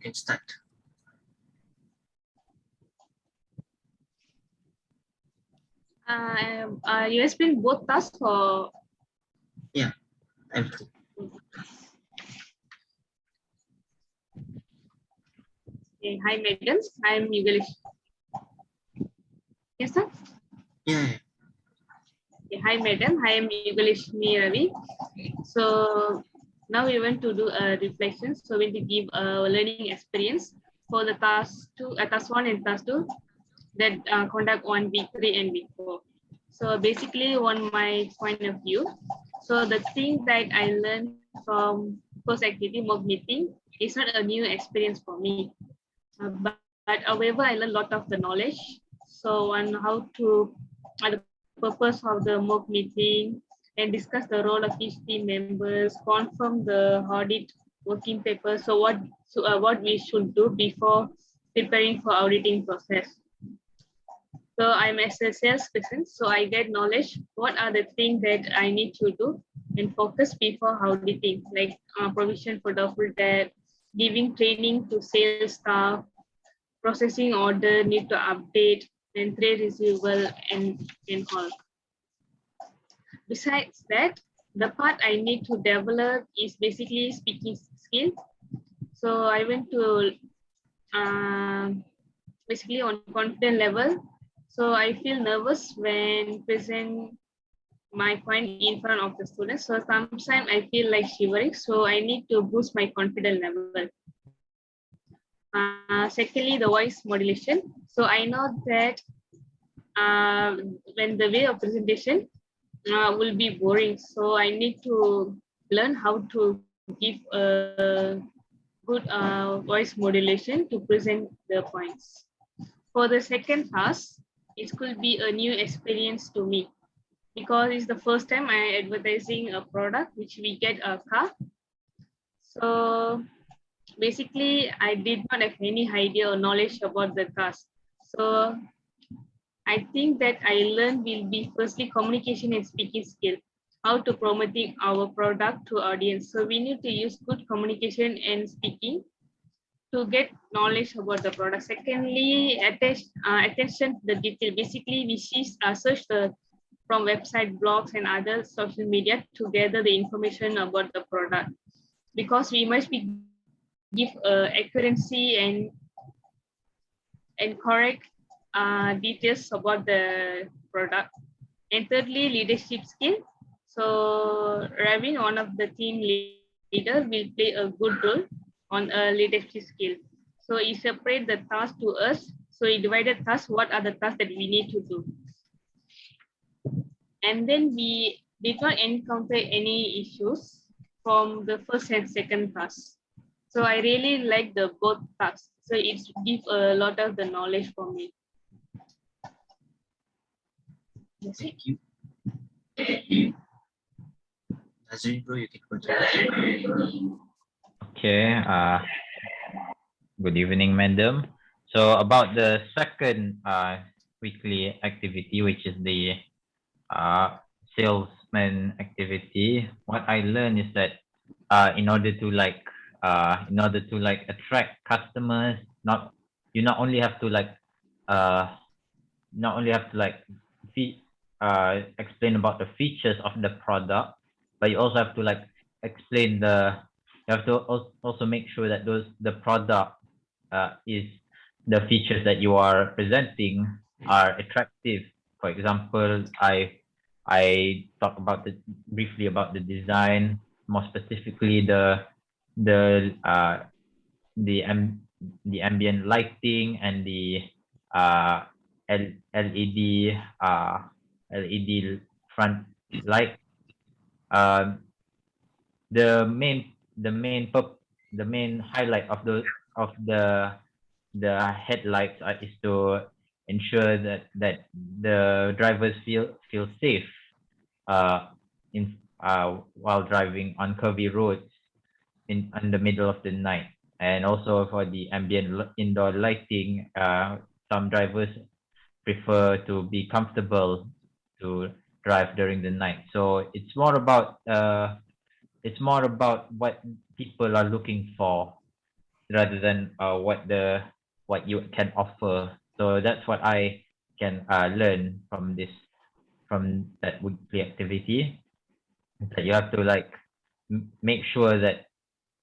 can start. You explain both tasks or? Yeah, everything. Okay. Hi, madam. I'm English. Yes, sir. Yeah. Okay. Hi, madam. I am English Ravi. So now we want to do a reflection. So we will give a learning experience for the task two, task one and task two that conduct on week 3 and week 4. So basically, on my point of view, so the thing that I learned from first activity mock meeting is not a new experience for me. But however, I learned a lot of the knowledge. So on how to, the purpose of the mock meeting, and discuss the role of each team members, confirm the audit working paper. So what we should do before preparing for auditing process. So I'm as a salesperson, so I get knowledge. What are the things that I need to do and focus before auditing, like provision for the full debt, giving training to sales staff, processing order need to update, and trade receivable and all. Besides that, the part I need to develop is basically speaking skill. So I went to basically on confident level. So I feel nervous when present my point in front of the students. So sometimes I feel like shivering. So I need to boost my confidence level. Secondly, the voice modulation. So I know that when the way of presentation will be boring. So I need to learn how to give a good voice modulation to present the points. For the second task, it could be a new experience to me because it's the first time I advertising a product which we get a car. So basically, I did not have any idea or knowledge about the cars. So I think that I learned will be firstly communication and speaking skill, how to promoting our product to audience. So we need to use good communication and speaking to get knowledge about the product. Secondly, attention to the detail. Basically, we search from website, blogs, and other social media to gather the information about the product because we must be give accuracy and correct details about the product. And thirdly, leadership skill. So Ravin, one of the team leader, will play a good role on a leadership skill. So he separate the task to us. So he divided tasks. What are the tasks that we need to do? And then we did not encounter any issues from the first and second task. So I really like the both tasks. So it gives a lot of the knowledge for me. Thank you. Nazrin, bro, you can continue. Okay. Good evening, madam. So about the second weekly activity, which is the salesman activity, what I learned is that in order to attract customers, you not only have to explain about the features of the product, but you also have to explain you have to also make sure that the product is the features that you are presenting are attractive. For example, I talk about briefly about the design, more specifically the ambient lighting and the LED front light. The main highlight of the headlights is to ensure that the drivers feel safe while driving on curvy roads in the middle of the night. And also for the ambient indoor lighting, some drivers prefer to be comfortable to drive during the night. So it's more about what people are looking for rather than what you can offer. So that's what I can learn from that weekly activity. That you have to like make sure that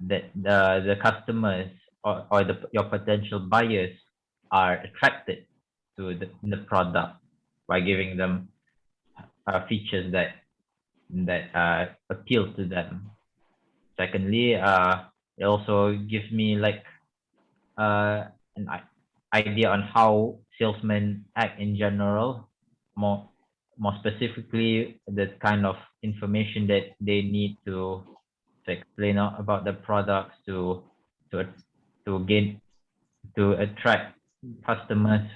the customers or your potential buyers are attracted to the product by giving them features that appeal to them. Secondly, it also gives me like an idea on how salesmen act in general, more more specifically the kind of information that they need to explain out about the products to to gain to attract customers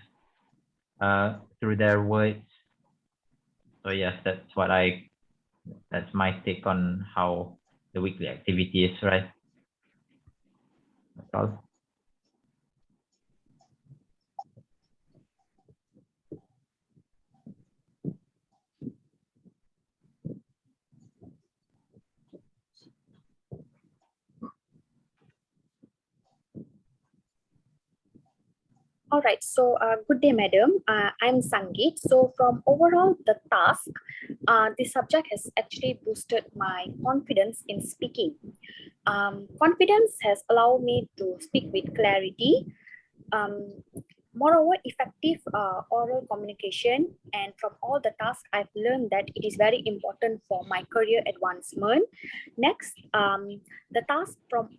through their words. So yes, that's my take on how the weekly activity is, right? That's all. All right, so good day, madam. I'm Sangeet. So from overall the task, the subject has actually boosted my confidence in speaking. Confidence has allowed me to speak with clarity. Moreover, effective oral communication, and from all the tasks, I've learned that it is very important for my career advancement. Next, the task from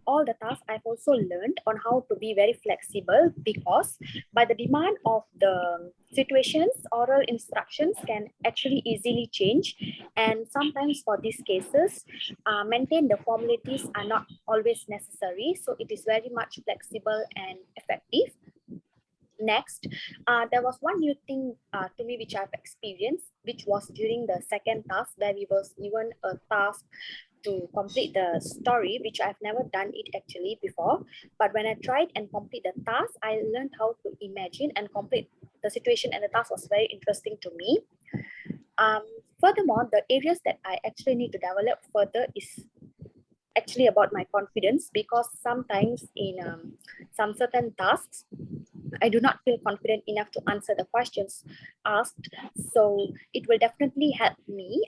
all the tasks I've also learned on how to be very flexible, because by the demand of the situations, oral instructions can actually easily change, and sometimes for these cases, maintain the formalities are not always necessary, so it is very much flexible and effective. Next, there was one new thing to me which I've experienced, which was during the second task, where we was given a task to complete the story, which I've never done it actually before. But when I tried and complete the task, I learned how to imagine and complete the situation, and the task was very interesting to me. Furthermore, the areas that I actually need to develop further is actually about my confidence, because sometimes in some certain tasks, I do not feel confident enough to answer the questions asked. So it will definitely help me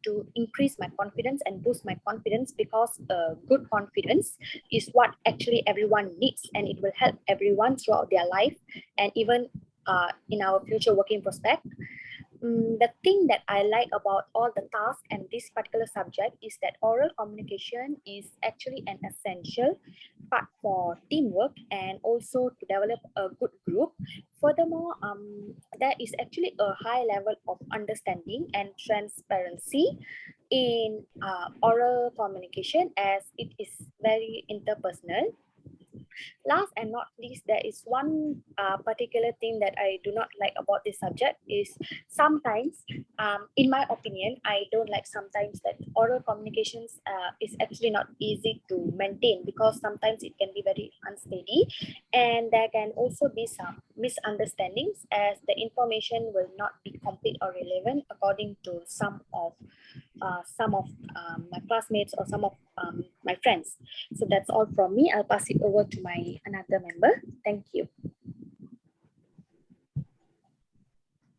to increase my confidence and boost my confidence, because good confidence is what actually everyone needs, and it will help everyone throughout their life and even in our future working prospect. The thing that I like about all the tasks and this particular subject is that oral communication is actually an essential part for teamwork and also to develop a good group. Furthermore, there is actually a high level of understanding and transparency in oral communication, as it is very interpersonal. Last and not least, there is one particular thing that I do not like about this subject is sometimes, in my opinion, I don't like sometimes that oral communications is actually not easy to maintain, because sometimes it can be very unsteady, and there can also be some misunderstandings, as the information will not be complete or relevant according to some of my classmates or some of my friends. So that's all from me. I'll pass it over to my another member. Thank you.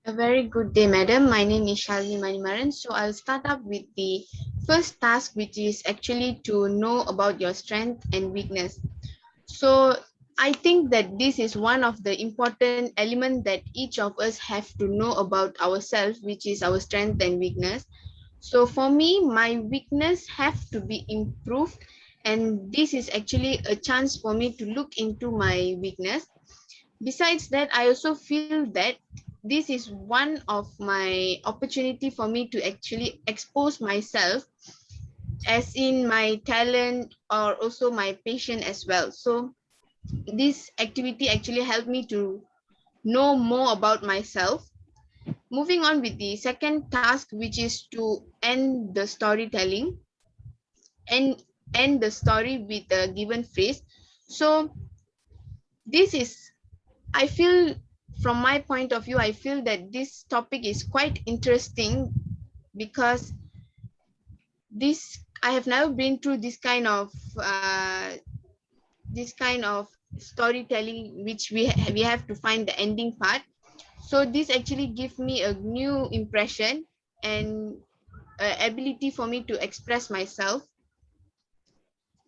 A very good day, madam. My name is Shalini Manimaran. So I'll start up with the first task, which is actually to know about your strength and weakness. So I think that this is one of the important elements that each of us have to know about ourselves, which is our strength and weakness. So for me, my weakness have to be improved, and this is actually a chance for me to look into my weakness. Besides that, I also feel that this is one of my opportunity for me to actually expose myself, as in my talent or also my passion as well. So this activity actually helped me to know more about myself. Moving on with the second task, which is to end the storytelling and end the story with a given phrase. So this is, I feel, from my point of view, I feel that this topic is quite interesting, because this, I have never been through this kind of this kind of storytelling, which we have to find the ending part. So this actually gives me a new impression and ability for me to express myself.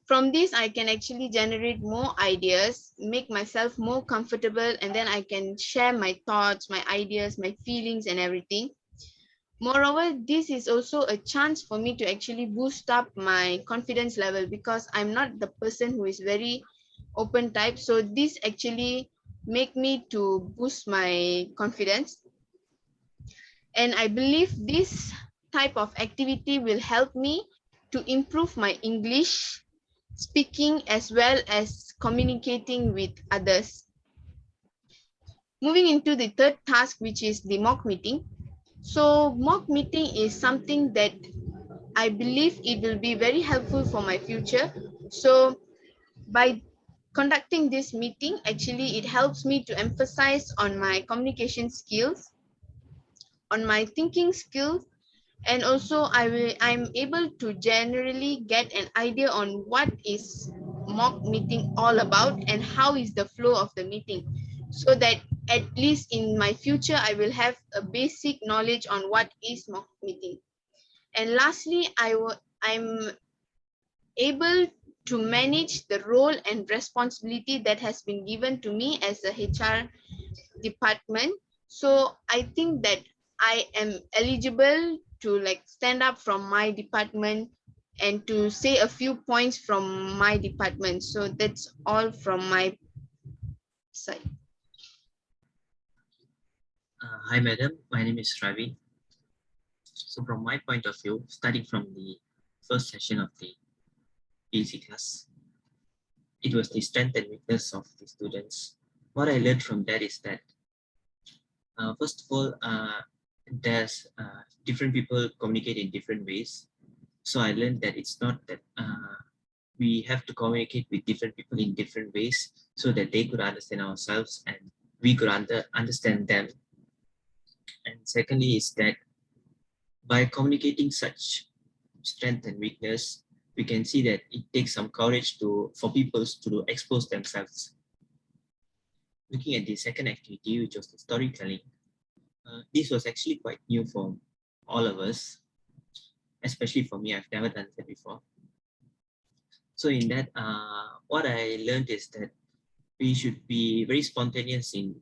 From this, I can actually generate more ideas, make myself more comfortable, and then I can share my thoughts, my ideas, my feelings, and everything. Moreover, this is also a chance for me to actually boost up my confidence level, because I'm not the person who is very open type. So this actually make me to boost my confidence. And I believe this type of activity will help me to improve my English speaking as well as communicating with others. Moving into the third task, which is the mock meeting. So mock meeting is something that I believe it will be very helpful for my future. So by conducting this meeting, actually it helps me to emphasize on my communication skills, on my thinking skills, and also I'm able to generally get an idea on what is mock meeting all about and how is the flow of the meeting, so that at least in my future I will have a basic knowledge on what is mock meeting. And lastly, I'm able to manage the role and responsibility that has been given to me as a HR department. So I think that I am eligible to like stand up from my department and to say a few points from my department. So that's all from my side. Hi, madam. My name is Ravi. So from my point of view, starting from the first session of the PEC class, it was the strength and weakness of the students. What I learned from that is that, first of all, there's different people communicate in different ways. So I learned that it's not that we have to communicate with different people in different ways so that they could understand ourselves and we could understand them. And secondly is that by communicating such strength and weakness, we can see that it takes some courage for people to expose themselves. Looking at the second activity, which was the storytelling, this was actually quite new for all of us, especially for me. I've never done that before. So in that, what I learned is that we should be very spontaneous in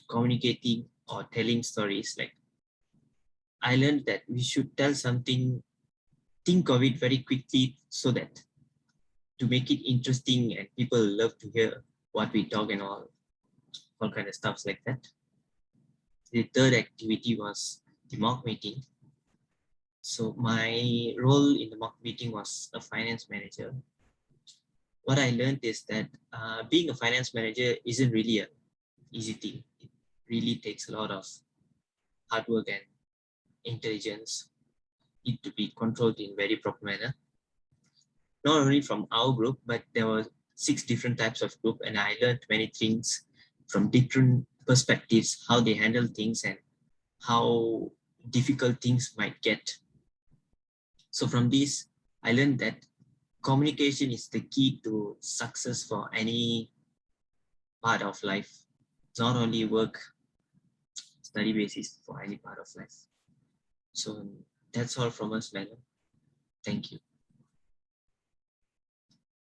communicating or telling stories. Like, I learned that we should tell something, think of it very quickly so that to make it interesting and people love to hear what we talk and all kind of stuffs like that. The third activity was the mock meeting. So my role in the mock meeting was a finance manager. What I learned is that being a finance manager isn't really an easy thing. It really takes a lot of hard work and intelligence. Need to be controlled in very proper manner. Not only from our group, but there were 6 different types of group, and I learned many things from different perspectives, how they handle things and how difficult things might get. So from this, I learned that communication is the key to success for any part of life. It's not only work, study basis, for any part of life. So that's all from us, madam. Thank you.